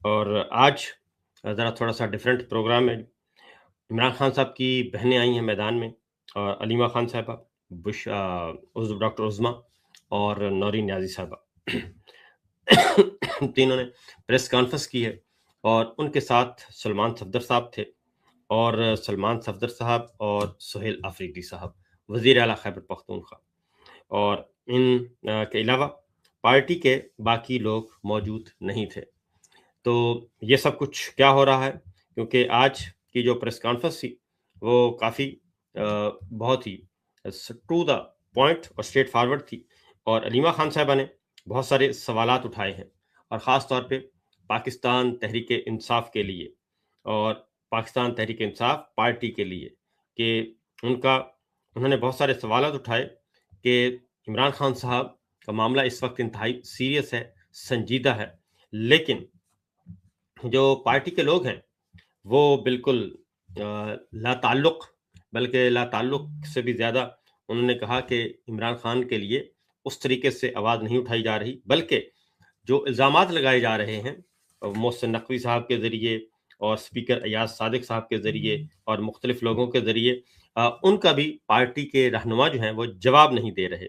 اور آج ذرا تھوڑا سا ڈفرینٹ پروگرام ہے. عمران خان صاحب کی بہنیں آئی ہیں میدان میں، اور علیمہ خان صاحبہ، ڈاکٹر عظمیٰ اور نورین نیازی صاحبہ. تینوں نے پریس کانفرنس کی ہے، اور ان کے ساتھ سلمان صفدر صاحب تھے، اور سلمان صفدر صاحب اور سہیل آفریدی صاحب، وزیر اعلیٰ خیبر پختونخوا. اور ان کے علاوہ پارٹی کے باقی لوگ موجود نہیں تھے. تو یہ سب کچھ کیا ہو رہا ہے؟ کیونکہ آج کی جو پریس کانفرنس تھی وہ کافی بہت ہی ٹو دا پوائنٹ اور اسٹریٹ فارورڈ تھی، اور علیمہ خان صاحبہ نے بہت سارے سوالات اٹھائے ہیں، اور خاص طور پہ پاکستان تحریک انصاف کے لیے اور پاکستان تحریک انصاف پارٹی کے لیے، کہ انہوں نے بہت سارے سوالات اٹھائے کہ عمران خان صاحب کا معاملہ اس وقت انتہائی سیریس ہے، سنجیدہ ہے، لیکن جو پارٹی کے لوگ ہیں وہ بالکل لا تعلق، بلکہ لا تعلق سے بھی زیادہ انہوں نے کہا کہ عمران خان کے لیے اس طریقے سے آواز نہیں اٹھائی جا رہی، بلکہ جو الزامات لگائے جا رہے ہیں محسن نقوی صاحب کے ذریعے اور اسپیکر ایاز صادق صاحب کے ذریعے اور مختلف لوگوں کے ذریعے، ان کا بھی پارٹی کے رہنما جو ہیں وہ جواب نہیں دے رہے.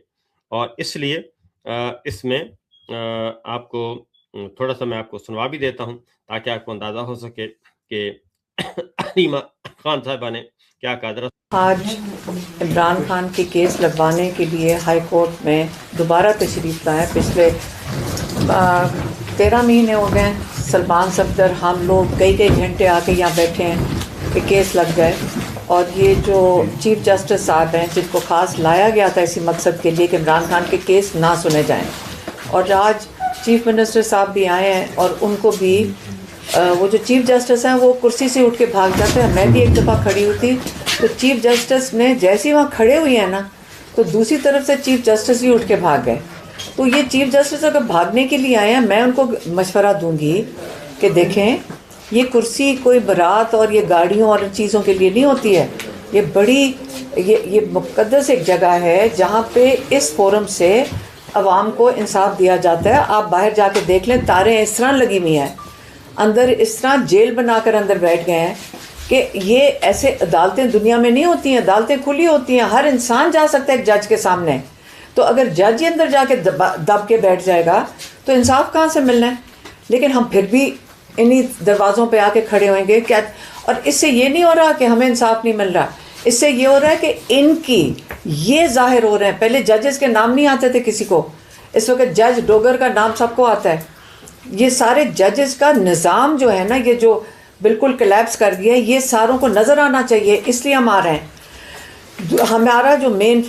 اور اس لیے اس میں آپ کو تھوڑا سا میں آپ کو سنوا بھی دیتا ہوں تاکہ آپ کو اندازہ ہو سکے کہ علیمہ خان صاحبہ نے کیا کہا. آج عمران خان کے کیس لگوانے کے لیے ہائی کورٹ میں دوبارہ تشریف لائے. پچھلے 13 مہینے ہو گئے سلمان صفدر ہم لوگ کئی گھنٹے آ کے یہاں بیٹھے ہیں کہ کیس لگ جائے. اور یہ جو چیف جسٹس صاحب ہیں جن کو خاص لایا گیا تھا اسی مقصد کے لیے کہ عمران خان کے کیس نہ سنے جائیں، اور آج چیف منسٹر صاحب بھی آئے ہیں، اور ان کو بھی وہ جو چیف جسٹس ہیں وہ کرسی سے اٹھ کے بھاگ جاتے ہیں. میں بھی ایک دفعہ کھڑی ہوئی تھی تو چیف جسٹس نے جیسے ہی وہاں کھڑے ہوئے ہیں نا تو دوسری طرف سے چیف جسٹس ہی اٹھ کے بھاگ گئے. تو یہ چیف جسٹس اگر بھاگنے کے لیے آئے ہیں، میں ان کو مشورہ دوں گی کہ دیکھیں یہ کرسی کوئی برات اور یہ گاڑیوں اور چیزوں کے لیے نہیں ہوتی ہے. یہ بڑی یہ مقدس ایک جگہ ہے جہاں پہ اس فورم سے عوام کو انصاف دیا جاتا ہے. آپ باہر جا کے دیکھ لیں، تاریں اس طرح لگی ہوئی ہیں، اندر اس طرح جیل بنا کر اندر بیٹھ گئے ہیں کہ یہ ایسے عدالتیں دنیا میں نہیں ہوتی ہیں. عدالتیں کھلی ہوتی ہیں، ہر انسان جا سکتا ہے ایک جج کے سامنے. تو اگر جج ہی اندر جا کے دب کے بیٹھ جائے گا تو انصاف کہاں سے ملنا ہے؟ لیکن ہم پھر بھی انہی دروازوں پہ آ کے کھڑے ہوئیں گے کیا؟ اور اس سے یہ نہیں ہو رہا کہ ہمیں انصاف نہیں مل رہا، اس سے یہ ہو رہا ہے کہ ان کی یہ ظاہر ہو رہے ہیں. پہلے ججز کے نام نہیں آتے تھے کسی کو، اس وقت جج ڈوگر کا نام سب کو آتا ہے. یہ سارے ججز کا نظام جو ہے نا، یہ جو بالکل کلیپس کر گیا، یہ ساروں کو نظر آنا چاہیے. اس لیے ہم آ رہے ہیں. ہمارا جو مین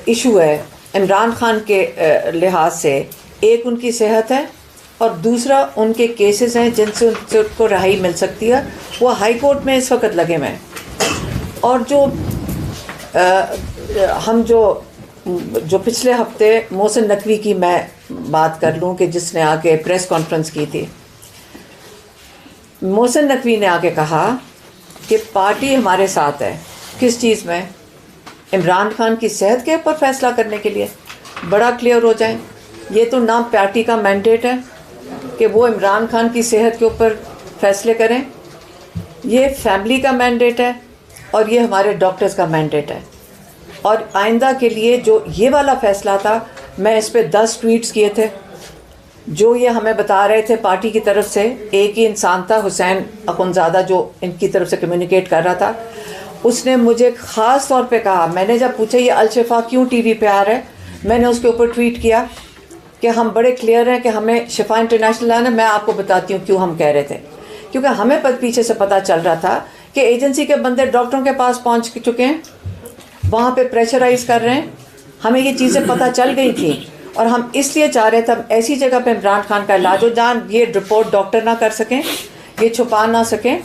ایشو ہے عمران خان کے لحاظ سے، ایک ان کی صحت ہے اور دوسرا ان کے کیسز ہیں جن سے ان کو رہائی مل سکتی ہے. وہ ہائی کورٹ میں اس وقت لگے ہوئے ہیں. اور جو ہم جو پچھلے ہفتے محسن نقوی کی میں بات کر لوں کہ جس نے آ کے پریس کانفرنس کی تھی، محسن نقوی نے آ کے کہا کہ پارٹی ہمارے ساتھ ہے. کس چیز میں؟ عمران خان کی صحت کے اوپر فیصلہ کرنے کے لیے. بڑا کلیئر ہو جائے، یہ تو نہ پارٹی کا مینڈیٹ ہے کہ وہ عمران خان کی صحت کے اوپر فیصلے کریں، یہ فیملی کا مینڈیٹ ہے اور یہ ہمارے ڈاکٹرز کا مینڈیٹ ہے. اور آئندہ کے لیے جو یہ والا فیصلہ تھا، میں اس پہ 10 ٹویٹس کیے تھے جو یہ ہمیں بتا رہے تھے پارٹی کی طرف سے. ایک ہی انسان تھا، حسین اخنزادہ، جو ان کی طرف سے کمیونیکیٹ کر رہا تھا. اس نے مجھے خاص طور پہ کہا، میں نے جب پوچھا یہ الشفا کیوں ٹی وی پہ آ رہا ہے، میں نے اس کے اوپر ٹویٹ کیا کہ ہم بڑے کلیئر ہیں کہ ہمیں شفا انٹرنیشنل لانا. میں آپ کو بتاتی ہوں کیوں ہم کہہ رہے تھے. کیونکہ ہمیں پیچھے سے پتہ چل رہا تھا کہ ایجنسی کے بندے ڈاکٹروں کے پاس پہنچ چکے ہیں، وہاں پہ پریشرائز کر رہے ہیں. ہمیں یہ چیزیں پتہ چل گئی تھیں اور ہم اس لیے چاہ رہے تھے ایسی جگہ پہ عمران خان کا علاج ہو جہاں یہ رپورٹ ڈاکٹر نہ کر سکیں، یہ چھپا نہ سکیں،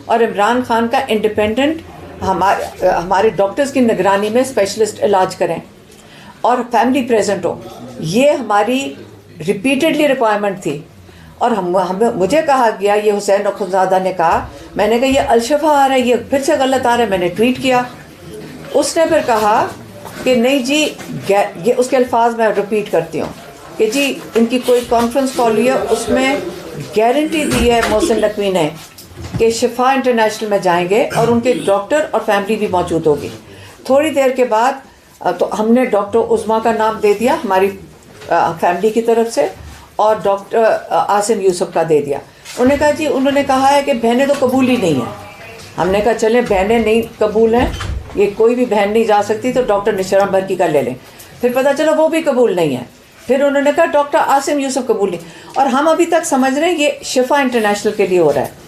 اور عمران خان کا انڈیپینڈنٹ ہمارے ڈاکٹرز کی نگرانی میں اسپیشلسٹ علاج کریں اور فیملی پریزنٹ ہو. یہ ہماری ریپیٹڈلی ریکوائرمنٹ تھی. اور مجھے کہا گیا، یہ حسین اخنزادہ نے کہا، میں نے کہا یہ الشفا آ رہا ہے، یہ پھر سے غلط آ رہا ہے. میں نے ٹویٹ کیا. اس نے پھر کہا کہ نہیں جی، یہ اس کے الفاظ میں ریپیٹ کرتی ہوں کہ جی ان کی کوئی کانفرنس کال ہوئی ہے، اس میں گارنٹی دی ہے محسن نقوی نے کہ شفا انٹرنیشنل میں جائیں گے اور ان کے ڈاکٹر اور فیملی بھی موجود ہوگی. تھوڑی دیر کے بعد تو ہم نے ڈاکٹر عظمیٰ کا نام دے دیا ہماری فیملی کی طرف سے, اور ڈاکٹر عاصم یوسف کا دے دیا. انہوں نے کہا ہے کہ بہنیں تو قبول ہی نہیں ہیں. ہم نے کہا چلیں بہنیں نہیں قبول ہیں, یہ کوئی بھی بہن نہیں جا سکتی, تو ڈاکٹر نشرم برکی کا لے لیں. پھر پتہ چلا وہ بھی قبول نہیں ہے. پھر انہوں نے کہا ڈاکٹر عاصم یوسف قبول نہیں, اور ہم ابھی تک سمجھ رہے ہیں یہ شفا انٹرنیشنل کے لیے ہو رہا ہے.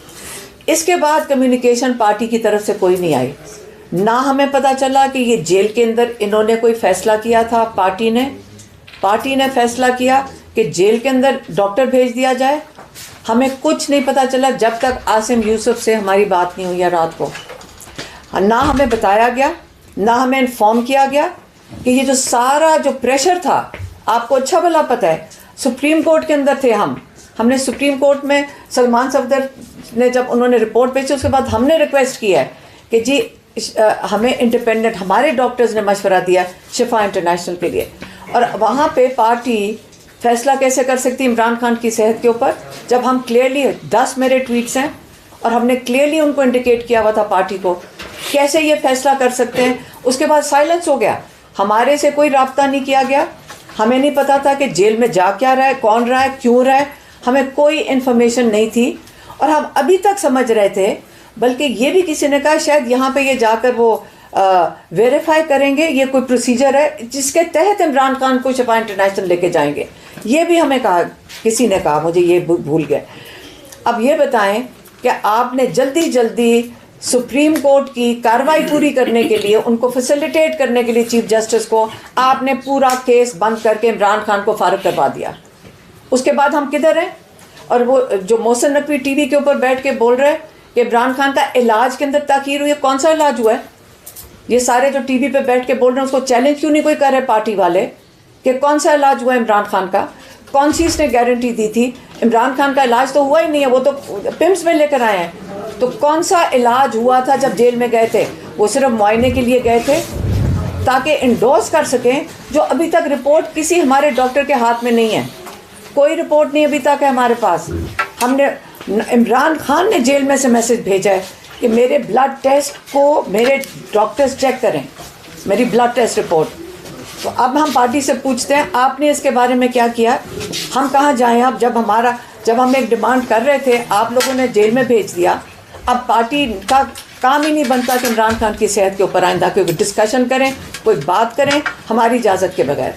اس کے بعد کمیونیکیشن پارٹی کی طرف سے کوئی نہیں آئی. نہ ہمیں پتہ چلا کہ یہ جیل کے اندر انہوں نے کوئی فیصلہ کیا تھا. پارٹی نے فیصلہ کیا کہ جیل کے اندر ڈاکٹر بھیج دیا جائے. ہمیں کچھ نہیں پتہ چلا جب تک عاصم یوسف سے ہماری بات نہیں ہوئی ہے رات کو. نہ ہمیں بتایا گیا, نہ ہمیں انفارم کیا گیا کہ یہ جو سارا جو پریشر تھا, آپ کو اچھا بھلا پتہ ہے سپریم کورٹ کے اندر تھے ہم نے سپریم کورٹ میں سلمان صفدر نے جب انہوں نے رپورٹ بھیجی, اس کے بعد ہم نے ریکویسٹ کیا ہے کہ جی ہمیں انڈیپینڈنٹ, ہمارے ڈاکٹرز نے مشورہ دیا شفا انٹرنیشنل کے لیے. اور وہاں پہ پارٹی فیصلہ کیسے کر سکتی عمران خان کی صحت کے اوپر, جب ہم کلیئرلی 10 میرے ٹویٹس ہیں اور ہم نے کلیئرلی ان کو انڈیکیٹ کیا ہوا تھا پارٹی کو, کیسے یہ فیصلہ کر سکتے ہیں. اس کے بعد سائلنس ہو گیا, ہمارے سے کوئی رابطہ نہیں کیا گیا. ہمیں نہیں پتا تھا کہ جیل میں جا کیا رہا ہے, کون رہا ہے, کیوں رہا ہے, ہمیں کوئی انفارمیشن نہیں تھی. اور ہم ابھی تک سمجھ رہے تھے, بلکہ یہ بھی کسی نے کہا شاید یہاں پہ یہ جا کر وہ ویریفائی کریں گے, یہ کوئی پروسیجر ہے جس کے تحت عمران خان کو شفا انٹرنیشنل لے کے جائیں گے. یہ بھی ہمیں کہا, کسی نے کہا, مجھے یہ بھول گئے. اب یہ بتائیں کہ آپ نے جلدی سپریم کورٹ کی کارروائی پوری کرنے کے لیے, ان کو فیسیلیٹیٹ کرنے کے لیے چیف جسٹس کو, آپ نے پورا کیس بند کر کے عمران خان کو فارغ کروا دیا. اس کے بعد ہم کدھر ہیں؟ اور وہ جو محسن نقوی ٹی وی کے اوپر بیٹھ کے بول رہے کہ عمران خان کا علاج کے اندر تاخیر ہوئی ہے. کون سا علاج ہوا ہے؟ یہ سارے جو ٹی وی پہ بیٹھ کے بول رہے ہیں اس کو چیلنج کیوں نہیں کوئی کر رہے پارٹی والے کہ کون سا علاج ہوا ہے عمران خان کا؟ کون سی اس نے گارنٹی دی تھی؟ عمران خان کا علاج تو ہوا ہی نہیں ہے, وہ تو پمس میں لے کر آئے ہیں. تو کون سا علاج ہوا تھا جب جیل میں گئے تھے؟ وہ صرف معائنے کے لیے گئے تھے تاکہ انڈورس کر سکیں, جو ابھی تک رپورٹ کسی ہمارے ڈاکٹر کے ہاتھ میں نہیں ہے. کوئی رپورٹ نہیں ابھی تک ہے ہمارے پاس. ہم نے, عمران خان نے جیل میں سے میسج بھیجا ہے کہ میرے بلڈ ٹیسٹ کو میرے ڈاکٹرز چیک کریں, میری بلڈ ٹیسٹ رپورٹ. تو اب ہم پارٹی سے پوچھتے ہیں آپ نے اس کے بارے میں کیا کیا؟ ہم کہاں جائیں اب؟ جب ہم ایک ڈیمانڈ کر رہے تھے آپ لوگوں نے جیل میں بھیج دیا. اب پارٹی کا کام ہی نہیں بنتا کہ عمران خان کی صحت کے اوپر آئندہ کوئی ڈسکشن کریں, کوئی بات کریں ہماری اجازت کے بغیر.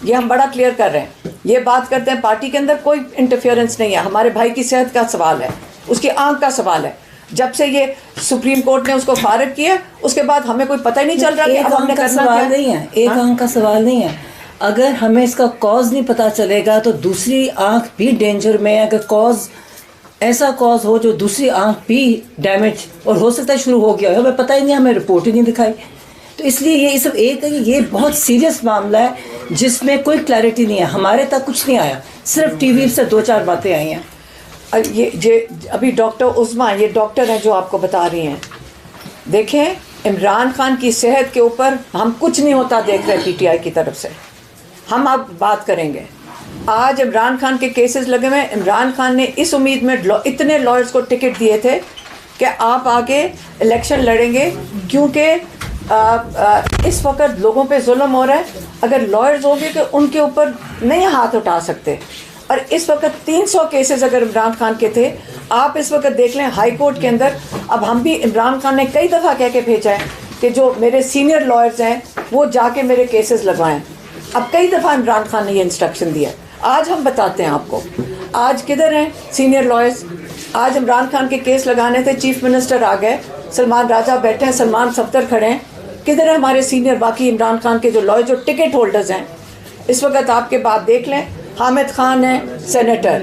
یہ ہم بڑا کلیئر کر رہے ہیں, یہ بات کرتے ہیں پارٹی کے اندر کوئی انٹرفیئرنس نہیں ہے. ہمارے بھائی کی صحت کا سوال ہے, اس کی آنکھ کا سوال ہے. جب سے یہ سپریم کورٹ نے اس کو فارغ کیا اس کے بعد ہمیں کوئی پتہ ہی نہیں چل رہا کہ اب ہم نے کرنا کیا ہے. ایک آنکھ کا سوال نہیں ہے, اگر ہمیں اس کا کاز نہیں پتہ چلے گا تو دوسری آنکھ بھی ڈینجر میں ہے. اگر کاز ایسا کاز ہو جو دوسری آنکھ بھی ڈیمیج اور ہو سکتا ہے شروع ہو گیا ہو, ہمیں پتہ ہی نہیں, ہمیں رپورٹ ہی نہیں دکھائی. تو اس لیے یہ سب ایک ہے کہ یہ بہت سیریس معاملہ ہے جس میں کوئی کلیئرٹی نہیں ہے. ہمارے تک کچھ نہیں آیا, صرف ٹی وی سے 2-4 باتیں آئی ہیں. یہ ابھی ڈاکٹر عظمیٰ, یہ ڈاکٹر ہیں جو آپ کو بتا رہی ہیں. دیکھیں عمران خان کی صحت کے اوپر ہم کچھ نہیں ہوتا دیکھ رہے پی ٹی آئی کی طرف سے. ہم اب بات کریں گے. آج عمران خان کے کیسز لگے ہوئے. عمران خان نے اس امید میں اتنے لائرز کو ٹکٹ دیے تھے کہ آپ آگے الیکشن لڑیں گے, کیونکہ اس وقت لوگوں پہ ظلم ہو رہا ہے. اگر لائرز ہوں گے کہ ان کے اوپر نہیں ہاتھ اٹھا سکتے. اور اس وقت 300 کیسز اگر عمران خان کے تھے, آپ اس وقت دیکھ لیں ہائی کورٹ کے اندر. اب ہم بھی, عمران خان نے کئی دفعہ کہہ کے بھیجا ہے کہ جو میرے سینئر لائرز ہیں وہ جا کے میرے کیسز لگوائیں. اب کئی دفعہ عمران خان نے یہ انسٹرکشن دیا. آج ہم بتاتے ہیں آپ کو آج کدھر ہیں سینئر لائرز. آج عمران خان کے کیس لگانے تھے, چیف منسٹر آ گئے, سلمان راجہ بیٹھے ہیں, سلمان صفدر کھڑے ہیں. کدھر ہیں ہمارے سینئر باقی عمران خان کے جو لائر, جو ٹکٹ ہولڈرز ہیں؟ اس وقت آپ کے بعد دیکھ لیں, حامد خان ہیں سینیٹر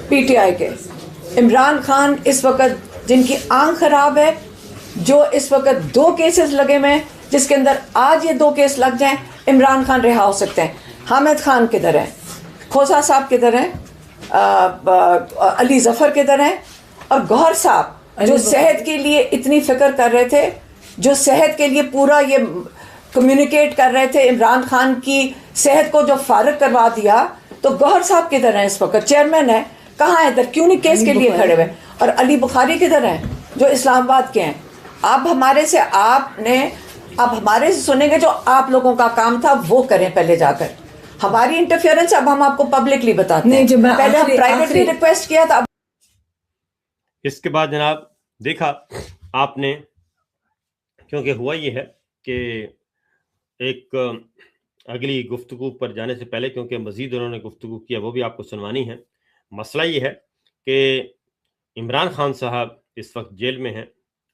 پی ٹی آئی کے. عمران خان اس وقت جن کی آنکھ خراب ہے, جو اس وقت 2 کیسز لگے ہوئے ہیں, جس کے اندر آج یہ 2 کیس لگ جائیں عمران خان رہا ہو سکتے ہیں. حامد خان کدھر ہیں؟ کھوسا صاحب کدھر ہیں؟ علی ظفر کدھر ہیں؟ اور گوہر صاحب جو صحت کے لیے اتنی فکر کر رہے تھے, جو صحت کے لیے پورا یہ کمیونیکیٹ کر رہے تھے, عمران خان کی صحت کو جو فارغ کروا دیا, تو گوہر صاحب کدھر ہیں اس وقت؟ چیئرمین ہے, کہاں ہے ادھر؟ کیوں نہیں کیس کے لیے کھڑے ہوئے؟ اور علی بخاری کدھر ہیں جو اسلام آباد کے ہیں؟ اب ہمارے سے سنیں گے جو آپ لوگوں کا کام تھا وہ کریں پہلے جا کر. ہماری انٹرفیئرنس اب ہم آپ کو پبلکلی بتاتے ہیں, پہلے ہم پرائیویٹلی ریکویسٹ کیا تھا. اس کے بعد جناب دیکھا آپ نے, کیونکہ ہوا یہ ہے کہ ایک اگلی گفتگو پر جانے سے پہلے, کیونکہ مزید انہوں نے گفتگو کیا وہ بھی آپ کو سنوانی ہے. مسئلہ یہ ہے کہ عمران خان صاحب اس وقت جیل میں ہیں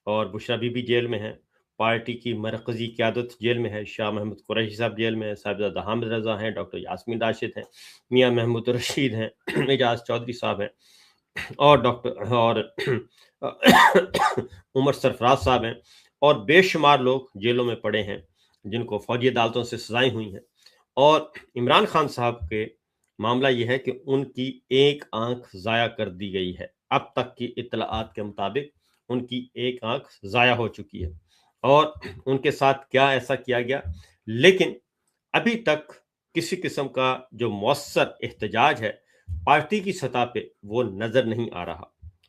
اور بشرا بی بی جیل میں ہیں, پارٹی کی مرکزی قیادت جیل میں ہے, شاہ محمود قریشی صاحب جیل میں ہیں, صاحبزادہ حامد رضا ہیں, ڈاکٹر یاسمین راشد ہیں, میاں محمود رشید ہیں, اعجاز چودھری صاحب ہیں, اور عمر سرفراز صاحب ہیں, اور بے شمار لوگ جیلوں میں پڑے ہیں جن کو فوجی عدالتوں سے سزائیں ہوئی ہیں. اور عمران خان صاحب کے معاملہ یہ ہے کہ ان کی ایک آنکھ ضائع کر دی گئی ہے. اب تک کی اطلاعات کے مطابق ان کی ایک آنکھ ضائع ہو چکی ہے, اور ان کے ساتھ کیا ایسا کیا گیا, لیکن ابھی تک کسی قسم کا جو مؤثر احتجاج ہے پارٹی کی سطح پہ وہ نظر نہیں آ رہا,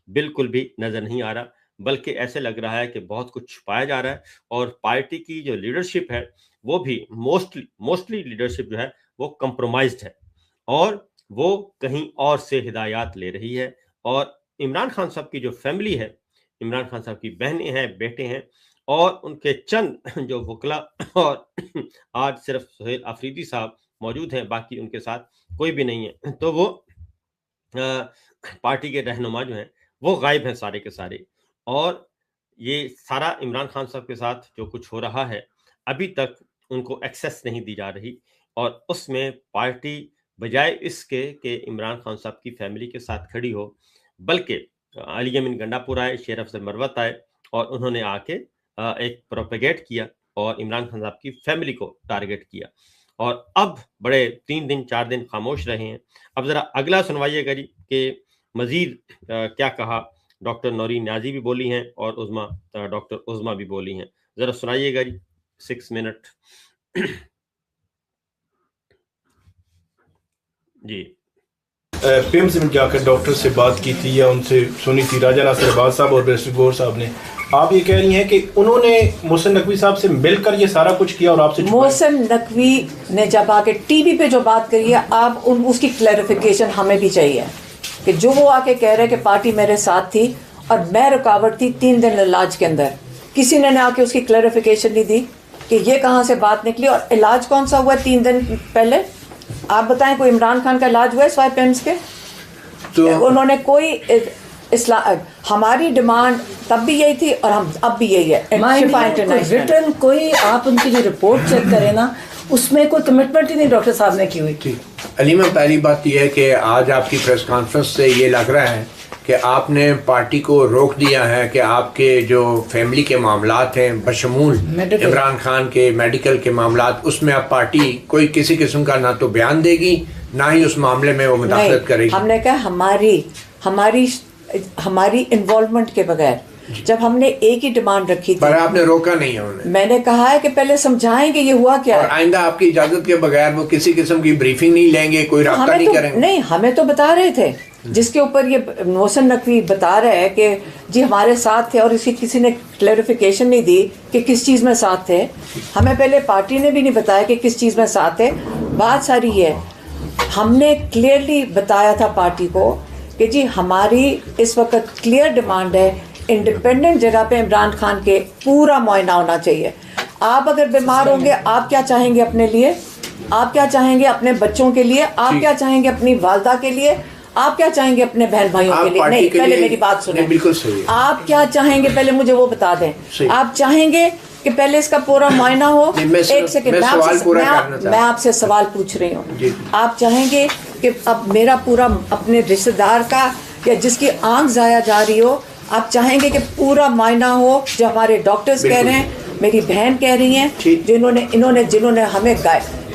بالکل بھی نظر نہیں آ رہا, بلکہ ایسے لگ رہا ہے کہ بہت کچھ چھپایا جا رہا ہے. اور پارٹی کی جو لیڈرشپ ہے وہ بھی موسٹلی لیڈرشپ جو ہے وہ کمپرومائزڈ ہے, اور وہ کہیں اور سے ہدایات لے رہی ہے. اور عمران خان صاحب کی جو فیملی ہے, عمران خان صاحب کی بہنیں ہیں, بیٹے ہیں, اور ان کے چند جو وکلا, اور آج صرف سہیل آفریدی صاحب موجود ہیں, باقی ان کے ساتھ کوئی بھی نہیں ہے, تو وہ پارٹی کے رہنما جو ہیں وہ غائب ہیں سارے کے سارے. اور یہ سارا عمران خان صاحب کے ساتھ جو کچھ ہو رہا ہے ابھی تک ان کو ایکسیس نہیں دی جا رہی, اور اس میں پارٹی بجائے اس کے کہ عمران خان صاحب کی فیملی کے ساتھ کھڑی ہو, بلکہ علی امین گنڈاپور آئے, شیر افضل مروت آئے, اور انہوں نے آ کے ایک پروپیگیٹ کیا اور عمران خان صاحب کی فیملی کو ٹارگٹ کیا, اور اب بڑے 3 دن 4 دن خاموش رہے ہیں. اب ذرا اگلا سنوائیے گا جی کہ مزید کیا کہا. ڈاکٹر نورین نیازی بھی بولی ہیں اور ڈاکٹر عظما بھی بولی ہیں, ذرا سنائیے گا جی 6 منٹ. جی پیمز میں جا کر ڈاکٹر سے بات کی تھی یا ان سے سنی تھی, راجہ ناصر عباس صاحب اور بیرسٹر گور صاحب نے, آپ یہ کہہ رہی ہیں کہ انہوں نے محسن نقوی صاحب سے مل کر یہ سارا کچھ کیا اور آپ سے محسن نقوی نے جب آ کے ٹی وی پہ جو بات کری ہے, آپ اس کی کلیریفیکیشن ہمیں بھی چاہیے کہ جو وہ آ کے کہہ رہے کہ پارٹی میرے ساتھ تھی اور میں رکاوٹ تھی 3 دن علاج کے اندر, کسی نے آ کے اس کی کلیریفیکیشن نہیں دی کہ یہ کہاں سے بات نکلی, اور علاج کون سا ہوا 3 دن پہلے؟ آپ بتائیں کوئی عمران خان کا علاج ہوا ہے سوائے پیمز کے؟ تو انہوں نے کوئی ہماری ڈیمانڈ تب بھی یہی تھی اور ہم اب بھی یہی ہے. ریٹرن کوئی آپ ان کی جو رپورٹ چیک کریں نا, اس میں کوئی کمٹمنٹ ہی نہیں ڈاکٹر صاحب نے کی ہوئی. علیمہ, پہلی بات یہ ہے کہ آج آپ کی پریس کانفرنس سے یہ لگ رہا ہے کہ آپ نے پارٹی کو روک دیا ہے کہ آپ کے جو فیملی کے معاملات ہیں بشمول عمران خان کے میڈیکل کے معاملات, اس میں اب پارٹی کوئی کسی قسم کا نہ تو بیان دے گی نہ ہی اس معاملے میں وہ مداخلت کرے گی. ہم نے کہا ہماری انوالومنٹ کے بغیر جب ہم نے ایک ہی ڈیمانڈ رکھی تھی, پر آپ نے روکا نہیں ہے انہیں. میں نے کہا ہے کہ پہلے سمجھائیں کہ یہ ہوا کیا ہے, اور آئندہ آپ کی اجازت کے بغیر وہ کسی قسم کی بریفنگ نہیں لیں گے, کوئی رابطہ نہیں کریں گے. نہیں, ہمیں تو بتا رہے تھے, جس کے اوپر یہ محسن نقوی بتا رہے ہیں کہ جی ہمارے ساتھ تھے, اور اس کی کسی نے کلیریفیکیشن نہیں دی کہ کس چیز میں ساتھ تھے. ہمیں پہلے پارٹی نے بھی نہیں بتایا کہ کس چیز میں ساتھ تھے. بات ساری یہ ہے, ہم نے کلیئرلی بتایا تھا پارٹی کو کہ جی ہماری اس وقت کلیئر ڈیمانڈ ہے, انڈیپینڈنٹ جگہ پہ عمران خان کے پورا معائنہ ہونا چاہیے. آپ اگر بیمار ہوں گے, آپ کیا چاہیں گے اپنے لیے, آپ کیا چاہیں گے اپنے بچوں کے لیے, آپ کیا چاہیں گے اپنی والدہ کے لیے, آپ کیا چاہیں گے اپنے بہن بھائیوں کے لیے؟ نہیں, پہلے میری بات سنیں. بالکل صحیح. آپ کیا چاہیں گے پہلے مجھے وہ بتا دیں. آپ چاہیں گے کہ پہلے اس کا پورا معائنہ ہو؟ ایک سیکنڈ, میں آپ سے سوال پوچھ رہی ہوں. آپ چاہیں گے کہ اب میرا پورا اپنے رشتے دار کا یا جس کی آنکھ ضائع جا رہی ہو, آپ چاہیں گے کہ پورا معائنہ ہو جو ہمارے ڈاکٹرز کہہ رہے ہیں, میری بہن کہہ رہی ہیں, جنہوں نے ہمیں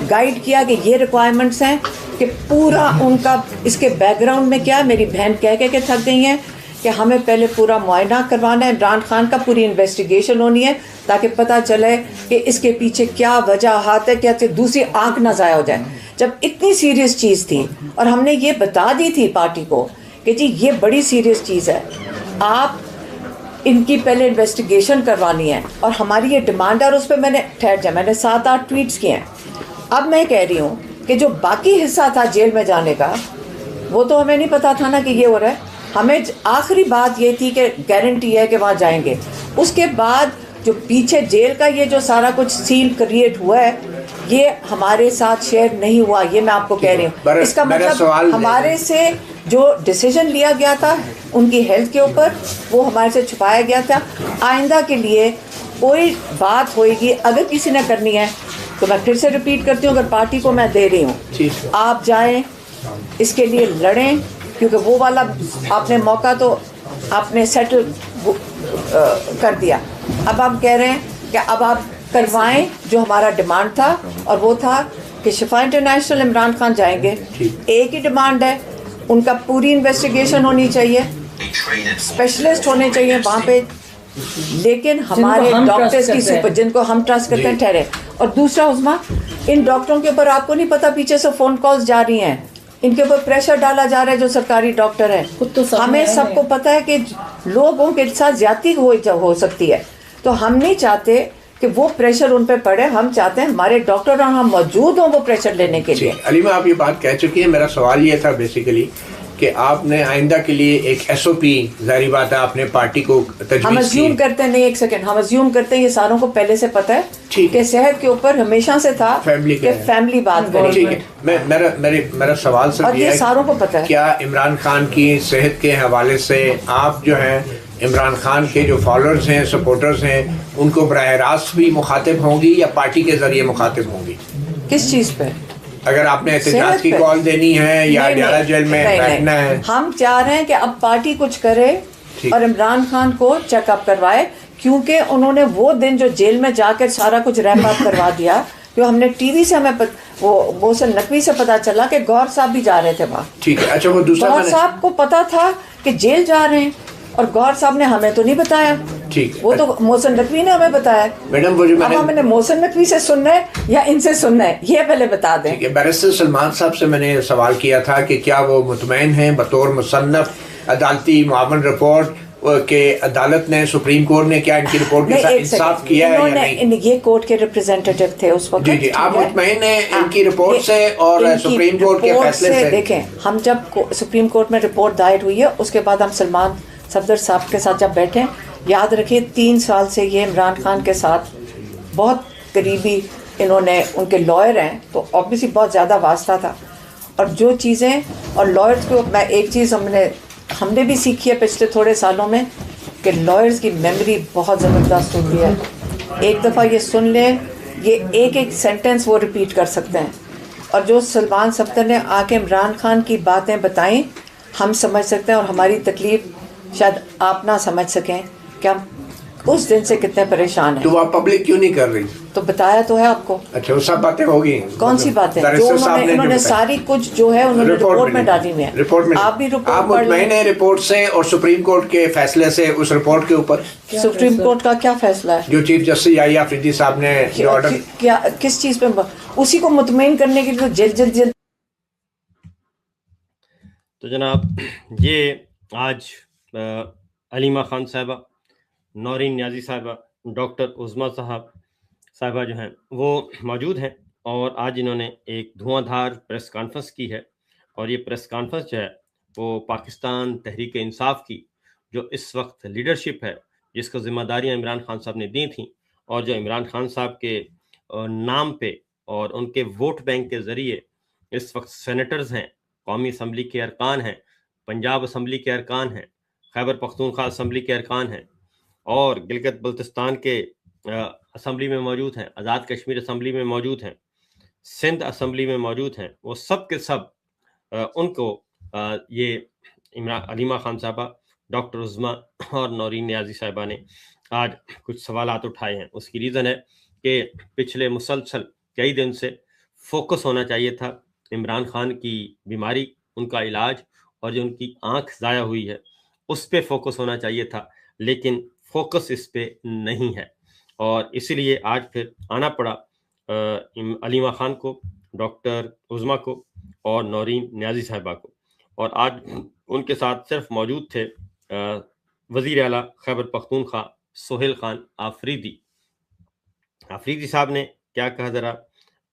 گائیڈ کیا کہ یہ ریکوائرمنٹس ہیں, کہ پورا ان کا اس کے بیک گراؤنڈ میں کیا, میری بہن کہہ کے تھک گئی ہیں کہ ہمیں پہلے پورا معائنہ کروانا ہے عمران خان کا, پوری انویسٹیگیشن ہونی ہے تاکہ پتہ چلے کہ اس کے پیچھے کیا وجہات ہے, کیا دوسری آنکھ نہ ضائع ہو جائے. جب اتنی سیریس چیز تھی اور ہم نے یہ بتا دی تھی پارٹی کو کہ کہ جی یہ بڑی سیریس چیز ہے, آپ ان کی پہلے انویسٹیگیشن کروانی ہے, اور ہماری یہ ڈیمانڈ ہے. اور اس پہ میں نے ٹھہر جائے, میں نے 7-8 ٹویٹس کیے ہیں. اب میں کہہ رہی ہوں کہ جو باقی حصہ تھا جیل میں جانے کا, وہ تو ہمیں نہیں پتا تھا نا کہ یہ ہو رہا ہے. ہمیں آخری بات یہ تھی کہ گارنٹی ہے کہ وہاں جائیں گے. اس کے بعد جو پیچھے جیل کا یہ جو سارا کچھ سین کریٹ ہوا ہے, یہ ہمارے ساتھ شیئر نہیں ہوا. یہ میں آپ کو کہہ رہی ہوں. اس کا مطلب ہمارے سے جو ڈیسیجن لیا گیا تھا ان کی ہیلتھ کے اوپر, وہ ہمارے سے چھپایا گیا تھا. آئندہ کے لیے کوئی بات ہوئے گی اگر کسی نے کرنی ہے تو میں پھر سے ریپیٹ کرتی ہوں, اگر پارٹی کو میں دے رہی ہوں, آپ جائیں اس کے لیے لڑیں, کیونکہ وہ والا آپ نے موقع تو آپ نے سیٹل کر دیا. اب آپ کہہ رہے ہیں کہ اب آپ کروائیں جو ہمارا ڈیمانڈ تھا, اور وہ تھا کہ شفا انٹرنیشنل عمران خان جائیں گے. ایک ہی ڈیمانڈ ہے, ان کا پوری انویسٹیگیشن ہونی چاہیے, اسپیشلسٹ ہونے چاہیے وہاں پہ, لیکن ہمارے ڈاکٹرز کی سپر جن کو ہم ٹرسٹ کرتے ہیں ٹھہرے. اور دوسرا عظما, ان ڈاکٹروں کے اوپر آپ کو نہیں پتا پیچھے سے فون کالز جا رہی ہیں, ان کے اوپر پریشر ڈالا جا رہا ہے جو سرکاری ڈاکٹر ہیں. ہمیں سب کو پتا ہے کہ لوگوں کے ساتھ زیادتی ہو سکتی ہے, تو ہم نہیں چاہتے کہ وہ پریشر ان پہ پڑے. ہم چاہتے ہیں ہمارے ڈاکٹر اور ہم موجود ہوں وہ پریشر لینے کے لیے. علیمہ آپ یہ بات کہہ چکی ہیں, میرا سوال یہ تھا بیسیکلی کہ آپ نے آئندہ کے لیے ایک ایس او پی, ظاہری بات ہے آپ نے پارٹی کو تجویز کی. ہم ازیوم کرتے ہیں, نہیں ایک سیکنڈ, ہم ازیوم کرتے ہیں یہ ساروں کو پہلے سے پتہ ہے کہ صحت کے اوپر ہمیشہ سے تھا کہ فیملی بات کریں. ٹھیک ہے, میرا سوال صرف یہ ہے ساروں کو پتہ ہے کیا عمران خان کی صحت کے حوالے سے آپ جو ہیں عمران خان کے جو فالوورز ہیں, سپورٹرز ہیں, ان کو براہ راست بھی مخاطب ہوں گی یا پارٹی کے ذریعے مخاطب ہوں گی؟ کس چیز پہ؟ اگر آپ نے احتجاج کی کال دینی ہے یا اڈیالہ جیل میں بیٹھنا ہے. ہم چاہ رہے ہیں کہ اب پارٹی کچھ کرے اور عمران خان کو چیک اپ کروائے, کیونکہ انہوں نے وہ دن جو جیل میں جا کر سارا کچھ ریپ اپ کروا دیا, جو ہم نے ٹی وی سے ہمیں وہ محسن نقوی سے پتا چلا کہ گور صاحب بھی جا رہے تھے وہاں. ٹھیک ہے, اچھا وہ دوسرا گور صاحب کو پتا تھا کہ جیل جا رہے ہیں, اور گور صاحب نے ہمیں تو نہیں بتایا. ٹھیک, وہ تو محسن نقوی نے ہمیں بتایا. میڈم اب ہم نے محسن نقوی سے سننا ہے یا ان سے سننا ہے, یہ پہلے بتا دیں. بیرسٹر سلمان صاحب سے میں نے سوال کیا تھا کہ کیا وہ مطمئن ہیں بطور مصنف عدالتی معاون رپورٹ کہ عدالت نے, سپریم کورٹ نے کیا ان کی رپورٹ کے ساتھ انصاف کیا ہے یا نہیں؟ یہ کورٹ کے ریپرزینٹیٹو تھے اس وقت. جی آپ مطمئن ہیں ان کی رپورٹ سے اور سپریم کورٹ کے فیصلے سے؟ دیکھیں, ہم جب سپریم کورٹ میں رپورٹ دائر ہوئی ہے اس کے بعد ہم سلمان صفدر صاحب کے ساتھ جب بیٹھے, یاد رکھیے 3 سال سے یہ عمران خان کے ساتھ بہت قریبی, انہوں نے ان کے لائر ہیں تو آبویسلی بہت زیادہ واسطہ تھا. اور جو چیزیں اور لائرز کو, میں ایک چیز ہم نے بھی سیکھی ہے پچھلے تھوڑے سالوں میں کہ لائرز کی میموری بہت زبردست ہوتی ہے. ایک دفعہ یہ سن لیں, یہ ایک سینٹنس وہ ریپیٹ کر سکتے ہیں. اور جو سلمان صفدر نے آ کے عمران خان کی باتیں بتائیں, ہم سمجھ سکتے ہیں, اور ہماری تکلیف شاید آپ نہ سمجھ سکیں کہ ہم اس دن سے کتنے پریشان ہیں. تو وہ پبلک کیوں نہیں کر رہی؟ تو بتایا تو ہے آپ کو. اچھا وہ سب باتیں ہوگی, کون سی باتیں جو انہوں نے ساری کچھ جو ہے انہوں نے رپورٹ میں ڈالی ہوئی ہے. آپ بھی رپورٹ آپ مطمئن ہیں رپورٹ سے اور سپریم کورٹ کے فیصلے سے اس رپورٹ کے اوپر؟ سپریم کورٹ کا کیا فیصلہ ہے جو چیف جسٹس یحییٰ آفریدی صاحب نے جو آرڈر کیا, کس چیز پہ, اسی کو مطمئن کرنے کے لیے جلد. تو جناب یہ آج علیمہ خان صاحبہ, نورین نیازی صاحبہ, ڈاکٹر عظمیٰ صاحبہ جو ہیں وہ موجود ہیں, اور آج انہوں نے ایک دھواں دھار پریس کانفرنس کی ہے. اور یہ پریس کانفرنس جو ہے وہ پاکستان تحریک انصاف کی جو اس وقت لیڈرشپ ہے, جس کو ذمہ داریاں عمران خان صاحب نے دی تھیں, اور جو عمران خان صاحب کے نام پہ اور ان کے ووٹ بینک کے ذریعے اس وقت سینیٹرز ہیں, قومی اسمبلی کے ارکان ہیں, پنجاب اسمبلی کے ارکان ہیں, خیبر پختونخوا اسمبلی کے ارکان ہیں, اور گلگت بلتستان کے اسمبلی میں موجود ہیں, آزاد کشمیر اسمبلی میں موجود ہیں, سندھ اسمبلی میں موجود ہیں, وہ سب کے سب ان کو یہ علیمہ خان صاحبہ, ڈاکٹر عظمیٰ اور نورین نیازی صاحبہ نے آج کچھ سوالات اٹھائے ہیں. اس کی ریزن ہے کہ پچھلے مسلسل کئی دن سے فوکس ہونا چاہیے تھا عمران خان کی بیماری, ان کا علاج, اور جو ان کی آنکھ ضائع ہوئی ہے اس پہ فوکس ہونا چاہیے تھا, لیکن فوکس اس پہ نہیں ہے. اور اسی لیے آج پھر آنا پڑا علیمہ خان کو, ڈاکٹر عظمیٰ کو اور نورین نیازی صاحبہ کو. اور آج ان کے ساتھ صرف موجود تھے وزیر اعلیٰ خیبر پختونخوا سہیل خان آفریدی صاحب نے کیا کہا ذرا.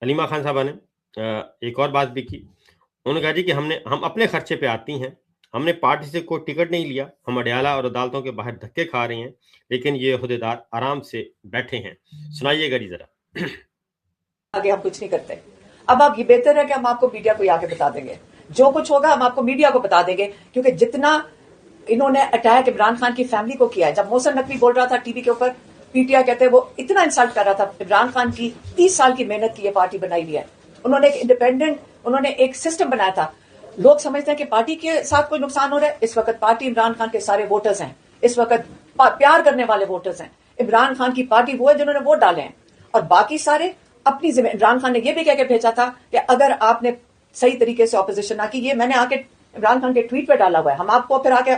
علیمہ خان صاحبہ نے ایک اور بات بھی کی. انہوں نے کہا جی کہ ہم اپنے خرچے پہ آتی ہیں, ہم نے پارٹی سے کوئی ٹکٹ نہیں لیا, ہم اڈیالہ اور عدالتوں کے باہر دھکے کھا رہے ہیں, لیکن یہ عہدیدار آرام سے بیٹھے ہیں. سنائیے گا جی ذرا. آگے ہم کچھ نہیں کرتے. اب آپ یہ بہتر ہے کہ ہم آپ کو میڈیا کو آ کے بتا دیں گے, جو کچھ ہوگا ہم آپ کو میڈیا کو بتا دیں گے, کیونکہ جتنا انہوں نے اٹیک عمران خان کی فیملی کو کیا ہے. جب محسن نقوی بول رہا تھا ٹی وی کے اوپر, پی ٹی آئی کہتے ہیں وہ اتنا انسلٹ کر رہا تھا عمران خان کی 30 سال کی محنت کی یہ پارٹی بنائی ہوئی ہے. انہوں نے ایک انڈیپینڈنٹ, انہوں نے ایک سسٹم بنایا تھا. لوگ سمجھتے ہیں کہ پارٹی کے ساتھ کوئی نقصان ہو رہا ہے. اس وقت پارٹی عمران خان کے سارے ووٹرز ہیں, اس وقت پیار کرنے والے ووٹرز ہیں. عمران خان کی پارٹی وہ ہے جنہوں نے ووٹ ڈالے ہیں, اور باقی سارے اپنی ذمہ. عمران خان نے یہ بھی کہہ کے بھیجا تھا کہ اگر آپ نے صحیح طریقے سے اپوزیشن نہ کی, یہ میں نے آ کے عمران خان کے ٹویٹ پہ ڈالا ہوا ہے, ہم آپ کو پھر آ کے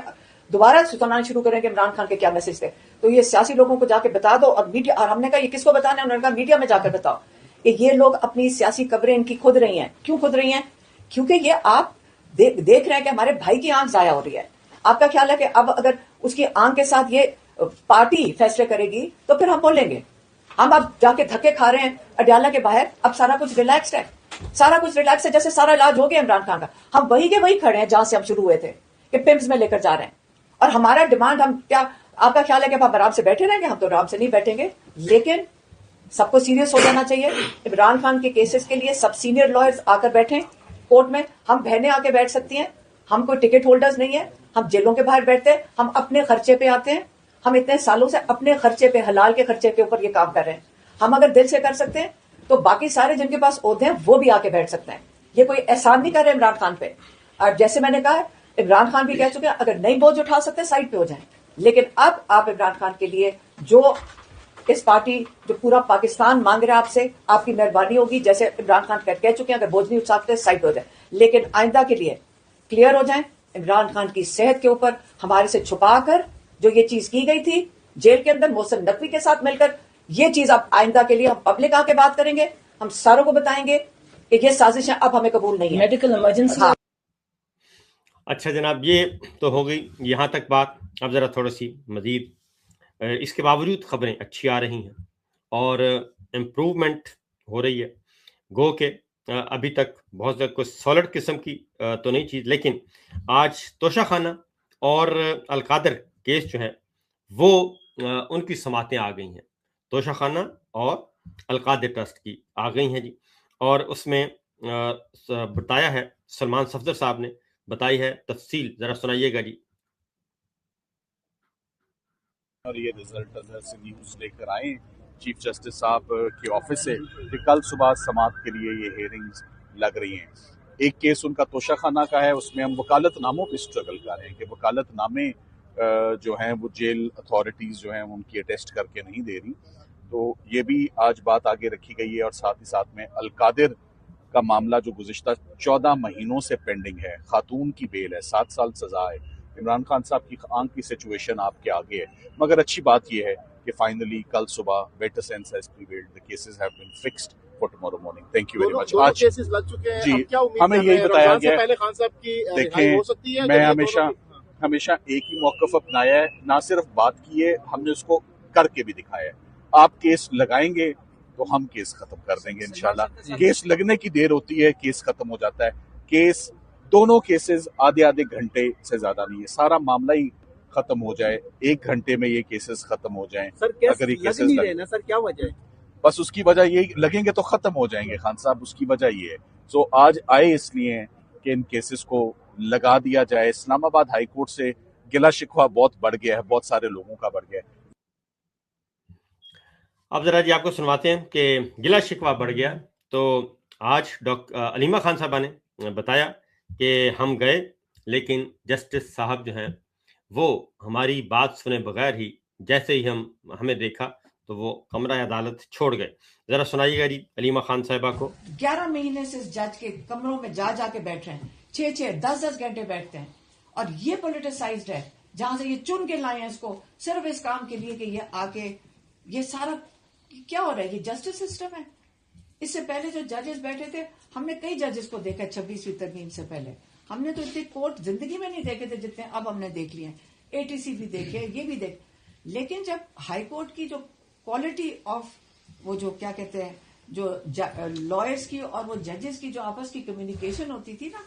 دوبارہ سنانا شروع کریں کہ عمران خان کے کیا میسج تھے. تو یہ سیاسی لوگوں کو جا کے بتا دو. اور میڈیا, اور ہم نے کہا یہ کس کو بتانا ہے, انہوں نے کہا میڈیا میں جا کر بتاؤ کہ یہ لوگ اپنی سیاسی قبریں ان کی کھود رہی ہیں. کیوں کھود رہی ہیں؟ کیونکہ یہ آپ دیکھ رہے ہیں کہ ہمارے بھائی کی آنکھ ضائع ہو رہی ہے. آپ کا خیال ہے کہ اب اگر اس کی آنکھ کے ساتھ یہ پارٹی فیصلے کرے گی تو پھر ہم بولیں گے. ہم اب جا کے دھکے کھا رہے ہیں اڈیالہ کے باہر, اب سارا کچھ ریلیکسڈ ہے, سارا کچھ ریلیکس ہے, جیسے سارا علاج ہو گیا عمران خان کا. ہم وہی کے وہی کھڑے ہیں جہاں سے ہم شروع ہوئے تھے کہ پمز میں لے کر جا رہے ہیں. اور ہمارا ڈیمانڈ, ہم کیا آپ کا خیال ہے کہ ہم آرام سے بیٹھے رہیں گے؟ ہم تو آرام سے نہیں بیٹھیں گے, لیکن سب کو سیریس ہو جانا چاہیے. عمران خان کے کیسز کے لیے سب سینئر لائرز آ کر بیٹھیں کورٹ میں. ہم بہنیں آ کے بیٹھ سکتی ہیں, ہم کوئی ٹکٹ ہولڈرز نہیں ہیں, ہم جیلوں کے باہر بیٹھتے ہیں, ہم اپنے خرچے پہ آتے ہیں. ہم اتنے سالوں سے اپنے خرچے پہ, حلال کے خرچے کے اوپر یہ کام کر رہے ہیں. ہم اگر دل سے کر سکتے ہیں تو باقی سارے جن کے پاس عہدے ہیں وہ بھی آ کے بیٹھ سکتے ہیں. یہ کوئی احسان نہیں کر رہے عمران خان پہ. اور جیسے میں نے کہا, عمران خان بھی کہہ چکے ہیں اگر نہیں بوجھ اٹھا سکتے سائڈ پہ ہو جائیں. لیکن اب آپ عمران خان کے لیے جو اس پارٹی, جو پورا پاکستان مانگ رہا ہے آپ سے, آپ کی مہربانی ہوگی. جیسے عمران خان کہہ چکے ہیں اگر بوجھ نہیں اٹھا سکتے سائڈ پہ ہو جائیں. لیکن آئندہ کے لیے کلیئر ہو جائیں. عمران خان کی صحت کے اوپر ہمارے سے چھپا کر جو یہ چیز کی گئی تھی جیل کے اندر محسن نقوی کے ساتھ مل کر, یہ چیز اب آئندہ کے لیے ہم پبلک آ کے بات کریں گے, ہم ساروں کو بتائیں گے کہ یہ سازشیں اب ہمیں قبول نہیں ہے. Medical emergency. اچھا جناب, یہ تو ہو گئی یہاں تک بات. اب ذرا تھوڑی سی مزید, اس کے باوجود خبریں اچھی آ رہی ہیں اور امپروومنٹ ہو رہی ہے. گو کہ ابھی تک بہت زیادہ کوئی سالڈ قسم کی تو نہیں چیز, لیکن آج توشہ خانہ اور القادر کیس جو ہے وہ ان کی سماعتیں آ گئی ہیں. توشہ خانہ اور القادر ٹرسٹ کی آ گئی ہیں جی, اور اس میں بتایا ہے سلمان صفدر صاحب نے بتائی ہے تفصیل. ذرا سنائیے گا جی. اور یہ رزلٹ سے نیوز لے کر آئے چیف جسٹس صاحب کے آفس سے کہ کل صبح سماعت کے لیے یہ ہیئرنگز لگ رہی ہیں. ایک کیس ان کا توشہ خانہ کا ہے, اس میں ہم وکالت ناموں پہ اسٹرگل کر رہے ہیں کہ وکالت نامے جو ہیں وہ جیل اتھارٹیز جو ہیں ان کی اٹیسٹ کر کے نہیں دے رہی. تو یہ بھی آج بات آگے رکھی گئی ہے. اور ساتھ ہی ساتھ میں القادر کا معاملہ جو گزشتہ 14 مہینوں سے پینڈنگ ہے, خاتون کی بیل ہے, 7 سال سزا ہے. عمران خان صاحب کی آنکھ کی سچویشن آپ کے آگے ہے, مگر اچھی بات یہ ہے کہ فائنلی کل صبح better sense has prevailed. The cases have been fixed for tomorrow morning. Thank you very much. آج کیسز لگ چکے ہیں, جی ہمیں یہی بتایا گیا ہے. خان صاحب کی رہائی ہو سکتی ہے. میں ہمیشہ ایک ہی موقف اپنایا ہے, نہ صرف بات کی ہے, ہم نے اس کو کر کے بھی دکھایا ہے. آپ کیس لگائیں گے تو ہم کیس ختم کر دیں گے انشاءاللہ. کیس لگنے کی دیر ہوتی ہے, کیس ختم ہو جاتا ہے. کیس دونوں کیسز آدھے گھنٹے سے زیادہ نہیں ہے, سارا معاملہ ہی ختم ہو جائے, 1 گھنٹے میں یہ کیسز ختم ہو جائیں. اگر یہ کیسز لگ نہیں رہے سر, کیا وجہ ہے؟ بس اس کی وجہ یہ لگیں گے تو ختم ہو جائیں گے خان صاحب, اس کی وجہ یہ ہے. سو آج آئے اس لیے کہ ان کیسز کو لگا دیا جائے. اسلام آباد ہائی کورٹ سے گلا شکوہ بہت بڑھ گیا ہے, بہت سارے لوگوں کا بڑھ گیا ہے. اب ذرا جی آپ کو سنواتے ہیں کہ گلا شکوہ بڑھ گیا. تو آج علیمہ خان صاحبہ نے بتایا کہ ہم گئے, لیکن جسٹس صاحب جو ہیں وہ ہماری بات سنے بغیر ہی جیسے ہی ہمیں دیکھا تو وہ کمرہ عدالت چھوڑ گئے. ذرا سنائیے گا جی علیمہ خان صاحبہ کو. 11 مہینے سے جج کے کمروں میں جا کے بیٹھ رہے ہیں, 6 10 گھنٹے بیٹھتے ہیں, اور یہ پولیٹیسائزڈ ہے. جہاں سے یہ چن کے لائے ہیں اس کو صرف اس کام کے لیے کہ یہ آ کے یہ سارا کیا ہو رہا ہے. یہ جسٹس سسٹم ہے. اس سے پہلے جو ججز بیٹھے تھے, ہم نے کئی ججز کو دیکھا 26ویں ترمیم سے پہلے, ہم نے تو اتنے کورٹ زندگی میں نہیں دیکھے تھے جتنے اب ہم نے دیکھ لیے ہیں. ATC بھی دیکھے, یہ بھی دیکھ. لیکن جب ہائی کورٹ کی جو کوالٹی آف وہ جو کیا کہتے ہیں جو لائرز کی اور وہ ججز کی جو آپس کی کمیونیکیشن ہوتی تھی نا,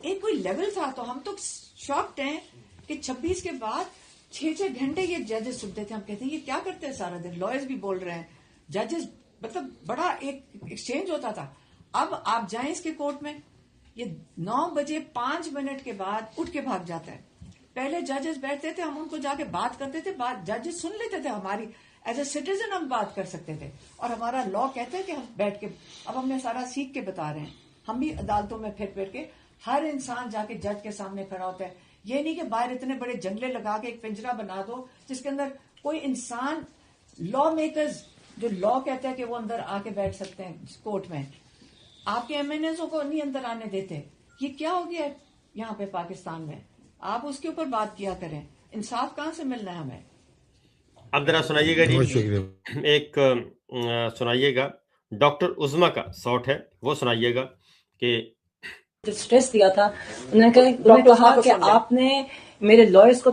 ایک کوئی لیول تھا. تو ہم تو شاکڈ ہیں کہ 26 کے بعد 6 گھنٹے یہ ججز سنتے تھے. ہم کہتے ہیں یہ کیا کرتے ہیں سارا دن, لائرز بھی بول رہے ہیں, ججز, مطلب بڑا ایک ایکسچینج ہوتا تھا. اب آپ جائیں اس کے کورٹ میں, یہ 9:05 کے بعد اٹھ کے بھاگ جاتا ہے. پہلے ججز بیٹھتے تھے, ہم ان کو جا کے بات کرتے تھے, ججز سن لیتے تھے ہماری, ایز اے سٹیزن ہم بات کر سکتے تھے, اور ہمارا لا کہتا ہے کہ ہم بیٹھ کے, اب ہم نے سارا سیکھ کے بتا رہے ہیں. ہم بھی عدالتوں میں پھر کے ہر انسان جا کے جج کے سامنے کھڑا ہوتا ہے. یہ نہیں کہ باہر اتنے بڑے جنگلے لگا کے ایک پنجرا بنا دو جس کے اندر کوئی انسان, لا میکرز جو لا کہتا ہے کہ وہ اندر آ کے بیٹھ سکتے ہیں کورٹ میں, آپ کے MNAs کو نہیں اندر آنے دیتے. یہ کیا ہو گیا ہے یہاں پہ پاکستان میں؟ آپ اس کے اوپر بات کیا کریں. انصاف کہاں سے ملنا ہے ہمیں؟ اب ذرا سنائیے گا جی, ایک سنائیے گا ڈاکٹر عظما کا شاٹ ہے, وہ سنائیے گا کہ جو اسٹریس دیا تھا, انہوں نے کہا کہ آپ نے میرے لائرز کو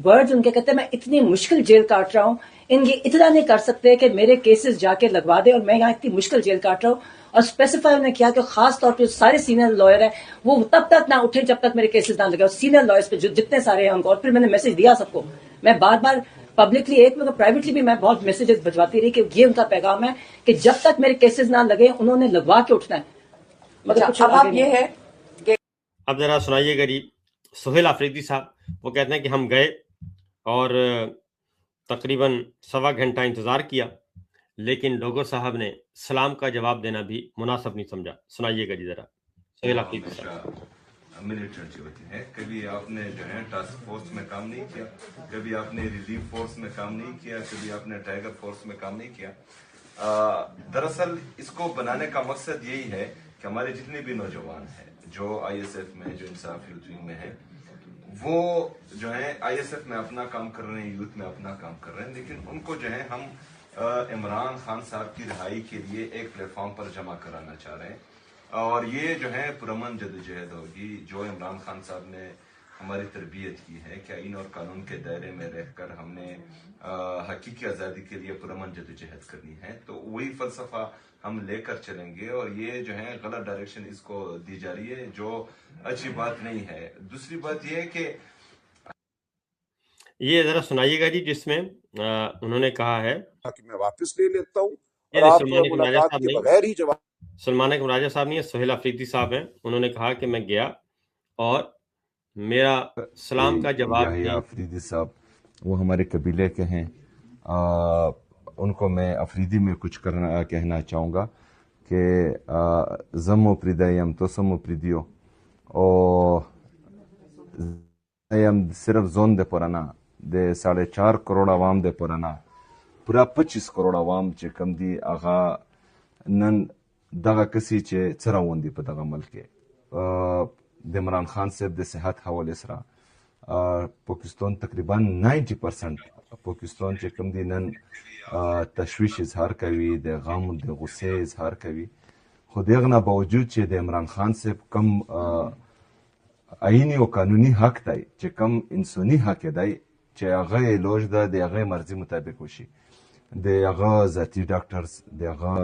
ورڈز ان کے کہتے ہیں میں اتنی مشکل جیل کاٹ رہا ہوں, ان یہ اتنا نہیں کر سکتے کہ میرے کیسز جا کے لگوا دے اور میں یہاں اتنی مشکل جیل کاٹ رہا ہوں. اور اسپیسیفائی انہوں نے کیا کہ خاص طور پہ سارے سینئر لائر ہیں وہ تب تک نہ اٹھے جب تک میرے کیسز نہ لگے, اور سینئر لائرز پہ جو جتنے سارے ہیں. اور پھر میں نے میسج دیا سب کو, میں بار بار پبلکلی ایک میں پرائیویٹلی بھی میں بہت میسیجز بھجواتی رہی کہ یہ ان کا پیغام ہے کہ جب تک میرے کیسز نہ لگے انہوں نے لگوا کے اٹھنا ہے. اب آپ یہ ہے کہ اب ذرا سنائیے گا جی سہیل آفریدی صاحب, وہ کہتے ہیں کہ ہم گئے اور تقریباً 1.25 گھنٹہ انتظار کیا, لیکن ڈوگر صاحب نے سلام کا جواب دینا بھی مناسب نہیں سمجھا. سنائیے گا جی ذرا سہیل آفریدی صاحب. ملٹنٹ ہوتی ہے, کبھی آپ نے جو ہے ٹاسک فورس میں کام نہیں کیا, کبھی آپ نے ریلیف فورس میں کام نہیں کیا, کبھی آپ نے ٹائیگر فورس میں کام نہیں کیا. دراصل اس کو بنانے کا مقصد یہی ہے کہ ہمارے جتنے بھی نوجوان ہیں جو ISF میں, جو انصاف یوتھ ونگ میں ہیں, وہ جو ہے ISF میں اپنا کام کر رہے ہیں, یوتھ میں اپنا کام کر رہے ہیں, لیکن ان کو جو ہے ہم عمران خان صاحب کی رہائی کے لیے ایک پلیٹ فارم پر جمع کرانا چاہ رہے ہیں. اور یہ جو ہے پرامن جدوجہد ہوگی جو عمران خان صاحب نے ہماری تربیت کی ہے کہ آئین اور قانون کے دائرے میں رہ کر ہم نے حقیقی آزادی کے لیے پرامن جدوجہد کرنی ہے. تو وہی فلسفہ ہم لے کر چلیں گے, اور یہ جو ہے غلط ڈائریکشن اس کو دی جا رہی ہے جو اچھی بات نہیں ہے. دوسری بات یہ ہے کہ یہ ذرا سنائیے گا جی جس میں انہوں نے کہا ہے کہ میں واپس لے لیتا ہوں, یہ اور آپ سلمان اقبال راجہ ملاقات صاحب کے نہیں, بغیر ہی جواب. سلمان اقبال راجہ صاحب نہیں, سہیل آفریدی صاحب ہیں. انہوں نے کہا کہ میں گیا اور میرا سلام کا جواب یحییٰ آفریدی صاحب وہ ہمارے قبیلے کے ہیں, ان کو میں افریدی میں کچھ کہنا چاہوں گا کہ زمو پریدایم تو سمو پریدیو او صرف زون دے پرانا دے 4.5 کروڑ عوام دے پرانا پورا 25 کروڑ عوام چې کم دی هغه نن دغه کسی چې څراوند دی په دغه ملک کې د عمران خان صاحب د صحت حواله سره پاکستان تقریبا 90% پاکستان چې کم دی نن تشویش اظهار کوي, د غم د غصه اظهار کوي. خو دغه نه باوجود چې د عمران خان صاحب کم آئینی او قانوني حق دی چې کم انساني حق دی چې هغه لوج ده د هغه مرزي مطابق وشي, د هغه ذاتی ډاکټرز د هغه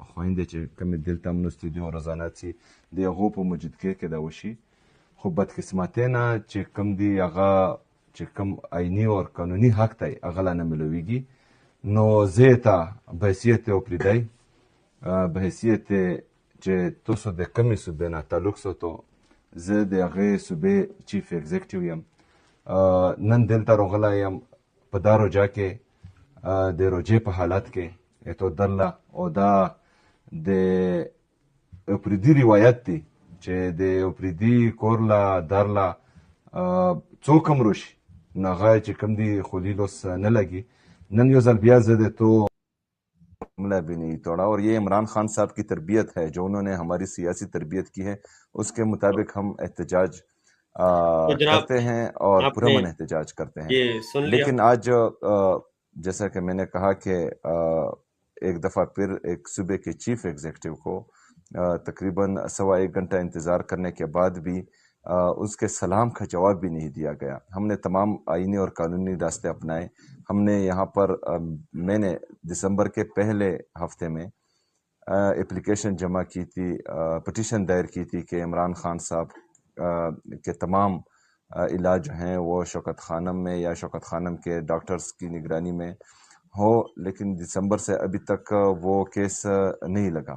خويندې چې کوم دلته موږ استودیو روزانه سي د هغه په موجود کې دا وشي. خو بدقسمتۍ نه چې کم دی هغه چې کم آئینی او قانوني حق دی هغه نه ملويږي, نو زیتا بحثیت او پریدای بحثیت چې تاسو د کمی صوبې نه تعلق ساتو, زه د هغه صوبې چیف ایگزیکټیو یم. نن دلته راغلی یم په دا روجا کې د روجې په حالت کې اتو درله, او دا د اپریدي روایت دی چې د اپریدي کورله درله څوک هم روشي نو هغه چې کوم دی خلیلوس نه لګي. نن یو ځل بیا زه د تو حملہ بھی نہیں توڑا, اور یہ عمران خان صاحب کی تربیت ہے جو انہوں نے ہماری سیاسی تربیت کی ہے, اس کے مطابق ہم احتجاج کرتے ہیں اور پرامن احتجاج کرتے ہیں. لیکن آج جیسا کہ میں نے کہا کہ ایک دفعہ پھر ایک صوبے کے چیف ایگزیکٹو کو تقریباً 1.25 گھنٹہ انتظار کرنے کے بعد بھی اس کے سلام کا جواب بھی نہیں دیا گیا۔ ہم نے تمام آئینی اور قانونی راستے اپنائے۔ ہم نے یہاں پر میں نے دسمبر کے پہلے ہفتے میں اپلیکیشن جمع کی تھی، پٹیشن دائر کی تھی کہ عمران خان صاحب کے تمام علاج جو ہیں وہ شوکت خانم میں یا شوکت خانم کے ڈاکٹرز کی نگرانی میں ہو، لیکن دسمبر سے ابھی تک وہ کیس نہیں لگا۔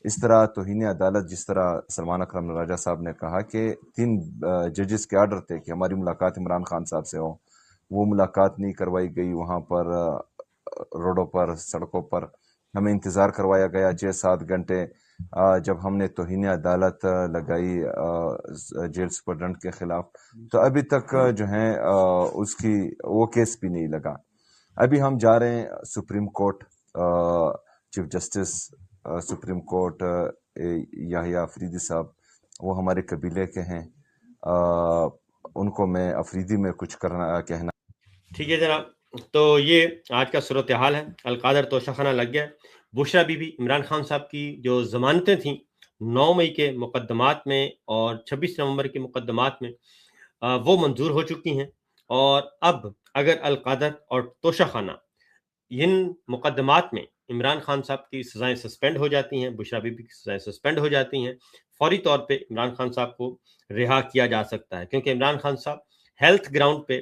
اس طرح توہین عدالت، جس طرح سلمان اکرم راجہ صاحب نے کہا کہ 3 ججز کے آرڈر تھے کہ ہماری ملاقات عمران خان صاحب سے ہو، وہ ملاقات نہیں کروائی گئی۔ وہاں پر روڈوں پر، سڑکوں پر ہمیں انتظار کروایا گیا 6-7 گھنٹے۔ جب ہم نے توہین عدالت لگائی جیل سپرڈنٹ کے خلاف، تو ابھی تک جو ہیں اس کی وہ کیس بھی نہیں لگا۔ ابھی ہم جا رہے ہیں supreme court, chief justice supreme court Yahya Afridi صاحب، وہ ہمارے قبیلے کے ہیں، ان کو میں افریدی میں کچھ کہنا۔ ٹھیک ہے جناب، تو یہ آج کا صورتحال ہے۔ القادر توشہ خانہ لگ گیا۔ بشرا بی بی، عمران خان صاحب کی جو ضمانتیں تھیں 9 مئی کے مقدمات میں اور 26 نومبر کے مقدمات میں، وہ منظور ہو چکی ہیں، اور اب اگر القادر اور توشہ خانہ ان مقدمات میں عمران خان صاحب کی سزائیں سسپینڈ ہو جاتی ہیں، بشرا بی بی کی سزائیں سسپینڈ ہو جاتی ہیں، فوری طور پہ عمران خان صاحب کو رہا کیا جا سکتا ہے، کیونکہ عمران خان صاحب ہیلتھ گراؤنڈ پہ،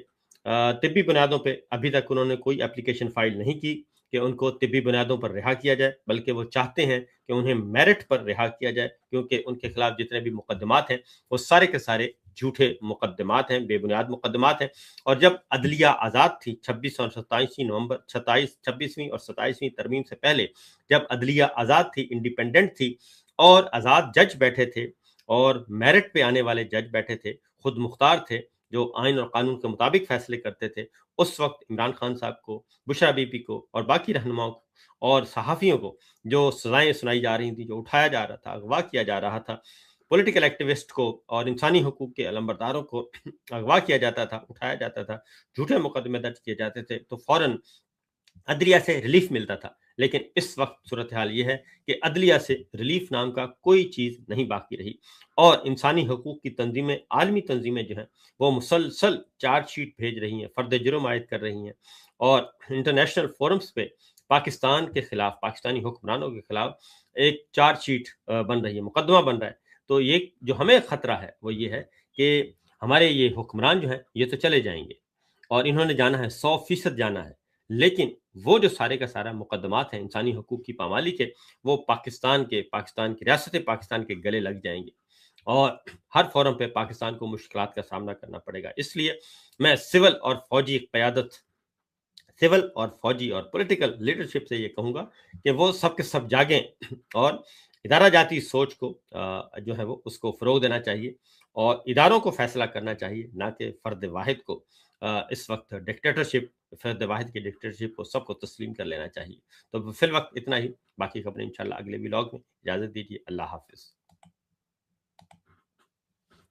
طبی بنیادوں پہ ابھی تک انہوں نے کوئی اپلیکیشن فائل نہیں کی کہ ان کو طبی بنیادوں پر رہا کیا جائے، بلکہ وہ چاہتے ہیں کہ انہیں میرٹ پر رہا کیا جائے، کیونکہ ان کے خلاف جتنے بھی مقدمات ہیں وہ سارے کے سارے جھوٹے مقدمات ہیں، بے بنیاد مقدمات ہیں۔ اور جب عدلیہ آزاد تھی 26 اور 26ویں اور 27ویں ترمیم سے پہلے، جب عدلیہ آزاد تھی، انڈیپینڈنٹ تھی، اور آزاد جج بیٹھے تھے اور میرٹ پہ آنے والے جج بیٹھے تھے، خود مختار تھے، جو آئین اور قانون کے مطابق فیصلے کرتے تھے، اس وقت عمران خان صاحب کو، بشرا بی بی کو اور باقی رہنماؤں کو اور صحافیوں کو جو سزائیں سنائی جا رہی تھیں، جو اٹھایا جا رہا تھا، اغوا کیا جا رہا تھا، پولیٹیکل ایکٹیوسٹ کو اور انسانی حقوق کے علمبرداروں کو اغوا کیا جاتا تھا، اٹھایا جاتا تھا، جھوٹے مقدمے درج کیے جاتے تھے، تو فوراً عدلیہ سے ریلیف ملتا تھا۔ لیکن اس وقت صورتحال یہ ہے کہ عدلیہ سے ریلیف نام کا کوئی چیز نہیں باقی رہی، اور انسانی حقوق کی تنظیمیں، عالمی تنظیمیں جو ہیں، وہ مسلسل چارج شیٹ بھیج رہی ہیں، فرد جرم عائد کر رہی ہیں، اور انٹرنیشنل فورمز پہ پاکستان کے خلاف، پاکستانی حکمرانوں کے خلاف ایک چارج شیٹ بن رہی ہے، مقدمہ بن رہا ہے۔ تو یہ جو ہمیں خطرہ ہے وہ یہ ہے کہ ہمارے یہ حکمران جو ہیں یہ تو چلے جائیں گے، اور انہوں نے جانا ہے، 100% جانا ہے، لیکن وہ جو سارے کا سارا مقدمات ہیں انسانی حقوق کی پامالی کے، وہ پاکستان کی ریاست پاکستان کے گلے لگ جائیں گے، اور ہر فورم پہ پاکستان کو مشکلات کا سامنا کرنا پڑے گا۔ اس لیے میں سول اور فوجی قیادت، سول اور فوجی اور پولیٹیکل لیڈرشپ سے یہ کہوں گا کہ وہ سب کے سب جاگیں، اور ادارہ جاتی سوچ کو جو ہے وہ اس کو فروغ دینا چاہیے، اور اداروں کو فیصلہ کرنا چاہیے، نہ کہ فرد واحد کو اس وقت ڈکٹیٹرشپ، فرد واحد کی ڈکٹیٹرشپ کو سب کو تسلیم کر لینا چاہیے۔ تو فی الوقت اتنا ہی، باقی خبریں انشاءاللہ اگلے ولاگ میں۔ اجازت دیجیے، اللہ حافظ۔